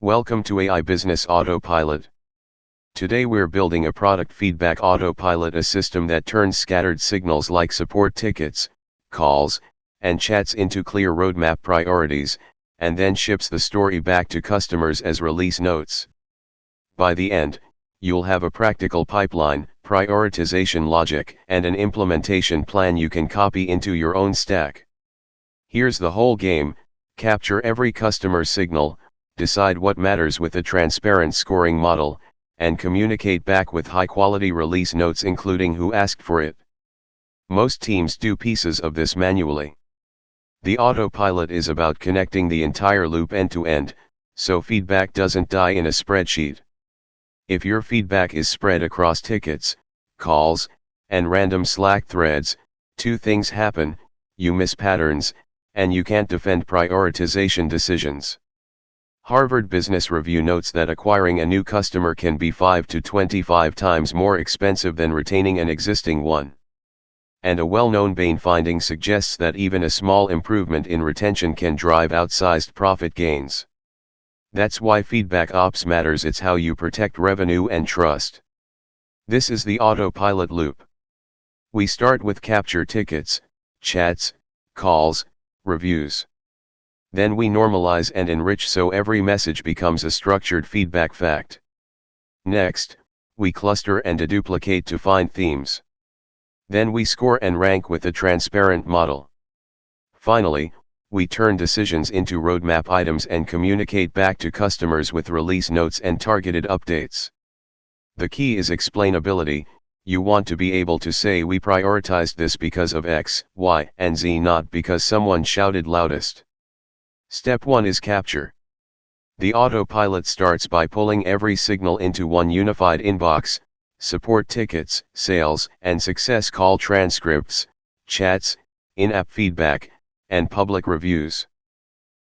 Welcome to AI Business Autopilot. Today we're building a product feedback autopilot, a system that turns scattered signals like support tickets, calls, and chats into clear roadmap priorities, and then ships the story back to customers as release notes. By the end, you'll have a practical pipeline, prioritization logic, and an implementation plan you can copy into your own stack. Here's the whole game: capture every customer signal, decide what matters with a transparent scoring model, and communicate back with high-quality release notes including who asked for it. Most teams do pieces of this manually. The autopilot is about connecting the entire loop end-to-end, so feedback doesn't die in a spreadsheet. If your feedback is spread across tickets, calls, and random Slack threads, two things happen: you miss patterns, and you can't defend prioritization decisions. Harvard Business Review notes that acquiring a new customer can be 5 to 25 times more expensive than retaining an existing one. And a well-known Bain finding suggests that even a small improvement in retention can drive outsized profit gains. That's why feedback ops matters. It's how you protect revenue and trust. This is the autopilot loop. We start with capture tickets, chats, calls, reviews. Then we normalize and enrich so every message becomes a structured feedback fact. Next, we cluster and deduplicate to find themes. Then we score and rank with a transparent model. Finally, we turn decisions into roadmap items and communicate back to customers with release notes and targeted updates. The key is explainability. You want to be able to say we prioritized this because of X, Y, and Z, not because someone shouted loudest. Step 1 is capture. The autopilot starts by pulling every signal into one unified inbox: support tickets, sales and success call transcripts, chats, in-app feedback, and public reviews.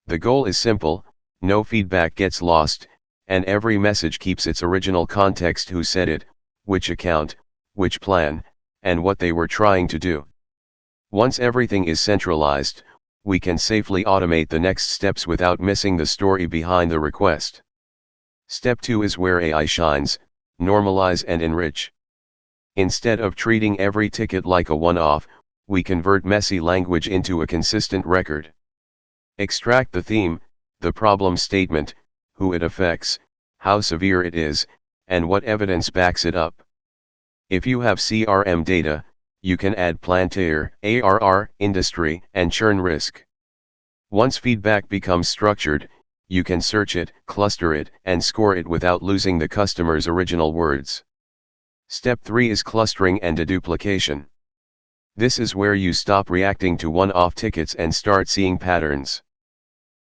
The goal is simple: no feedback gets lost, and every message keeps its original context: who said it, which account, which plan, and what they were trying to do. Once everything is centralized, we can safely automate the next steps without missing the story behind the request. Step 2 is where AI shines: normalize and enrich. Instead of treating every ticket like a one-off, we convert messy language into a consistent record. Extract the theme, the problem statement, who it affects, how severe it is, and what evidence backs it up. If you have CRM data, you can add plant year, ARR, industry, and churn risk. Once feedback becomes structured, you can search it, cluster it, and score it without losing the customer's original words. Step 3 is clustering and deduplication. This is where you stop reacting to one-off tickets and start seeing patterns.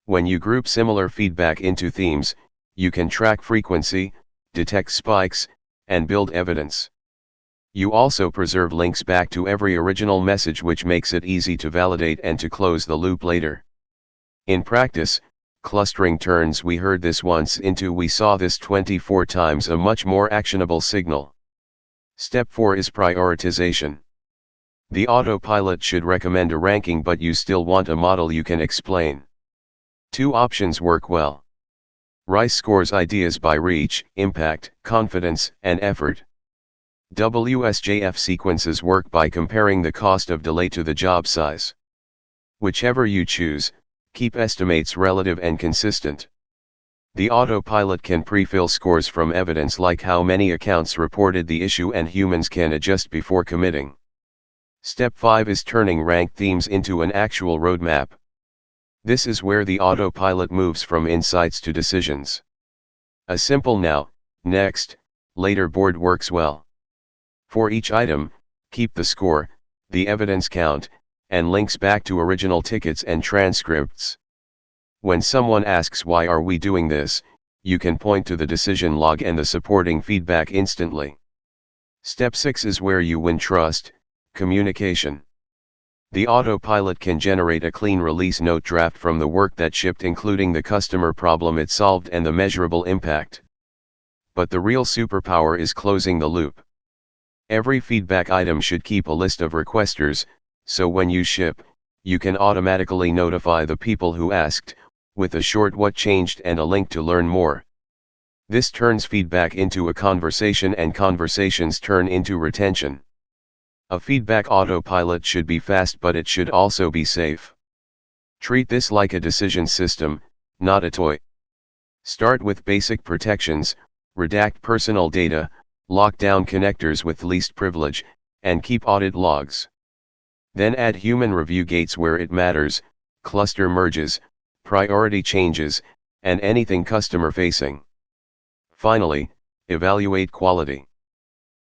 When you group similar feedback into themes, you can track frequency, detect spikes, and build evidence. You also preserve links back to every original message, which makes it easy to validate and to close the loop later. In practice, clustering turns "we heard this once" into "we saw this 24 times," a much more actionable signal. Step 4 is prioritization. The autopilot should recommend a ranking, but you still want a model you can explain. Two options work well. Rice scores ideas by reach, impact, confidence, and effort. WSJF sequences work by comparing the cost of delay to the job size. Whichever you choose, keep estimates relative and consistent. The autopilot can pre-fill scores from evidence like how many accounts reported the issue, and humans can adjust before committing. Step 5 is turning ranked themes into an actual roadmap. This is where the autopilot moves from insights to decisions. A simple now, next, later board works well. For each item, keep the score, the evidence count, and links back to original tickets and transcripts. When someone asks "why are we doing this?" you can point to the decision log and the supporting feedback instantly. Step 6 is where you win trust: communication. The autopilot can generate a clean release note draft from the work that shipped, including the customer problem it solved and the measurable impact. But the real superpower is closing the loop. Every feedback item should keep a list of requesters, so when you ship, you can automatically notify the people who asked, with a short what changed and a link to learn more. This turns feedback into a conversation and conversations turn into retention. A feedback autopilot should be fast, but it should also be safe. Treat this like a decision system, not a toy. Start with basic protections, redact personal data, lock down connectors with least privilege, and keep audit logs. Then add human review gates where it matters, cluster merges, priority changes, and anything customer facing. Finally, evaluate quality.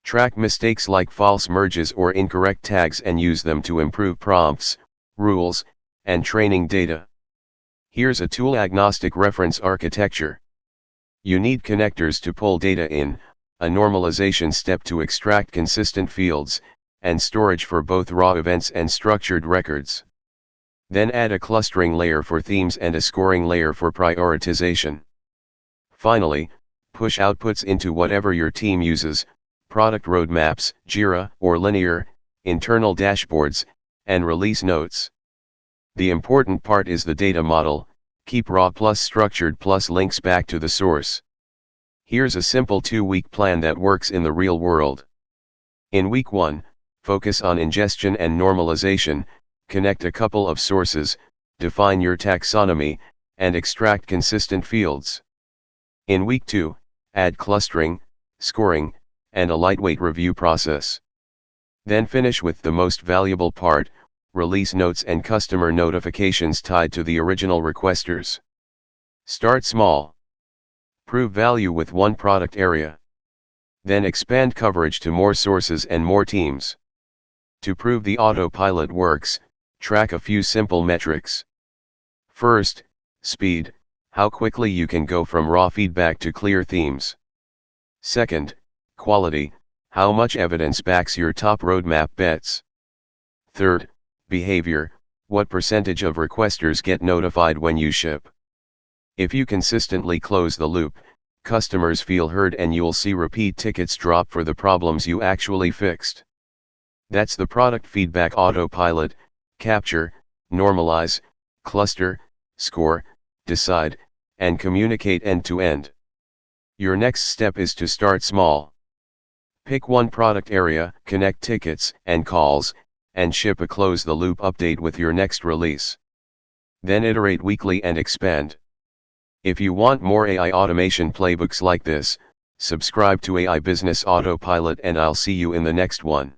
Track mistakes like false merges or incorrect tags and use them to improve prompts, rules, and training data. Here's a tool-agnostic reference architecture. You need connectors to pull data in, a normalization step to extract consistent fields, and storage for both raw events and structured records. Then add a clustering layer for themes and a scoring layer for prioritization. Finally, push outputs into whatever your team uses, product roadmaps, Jira, or linear, internal dashboards, and release notes. The important part is the data model, keep raw plus structured plus links back to the source. Here's a simple 2-week plan that works in the real world. In week 1, focus on ingestion and normalization, connect a couple of sources, define your taxonomy, and extract consistent fields. In week 2, add clustering, scoring, and a lightweight review process. Then finish with the most valuable part, release notes and customer notifications tied to the original requesters. Start small. Prove value with one product area. Then expand coverage to more sources and more teams. To prove the autopilot works, track a few simple metrics. First, speed, how quickly you can go from raw feedback to clear themes. Second, quality, how much evidence backs your top roadmap bets. Third, behavior, what percentage of requesters get notified when you ship. If you consistently close the loop, customers feel heard and you'll see repeat tickets drop for the problems you actually fixed. That's the product feedback autopilot: capture, normalize, cluster, score, decide, and communicate end to end. Your next step is to start small. Pick one product area, connect tickets and calls, and ship a close-the-loop update with your next release. Then iterate weekly and expand. If you want more AI automation playbooks like this, subscribe to AI Business Autopilot and I'll see you in the next one.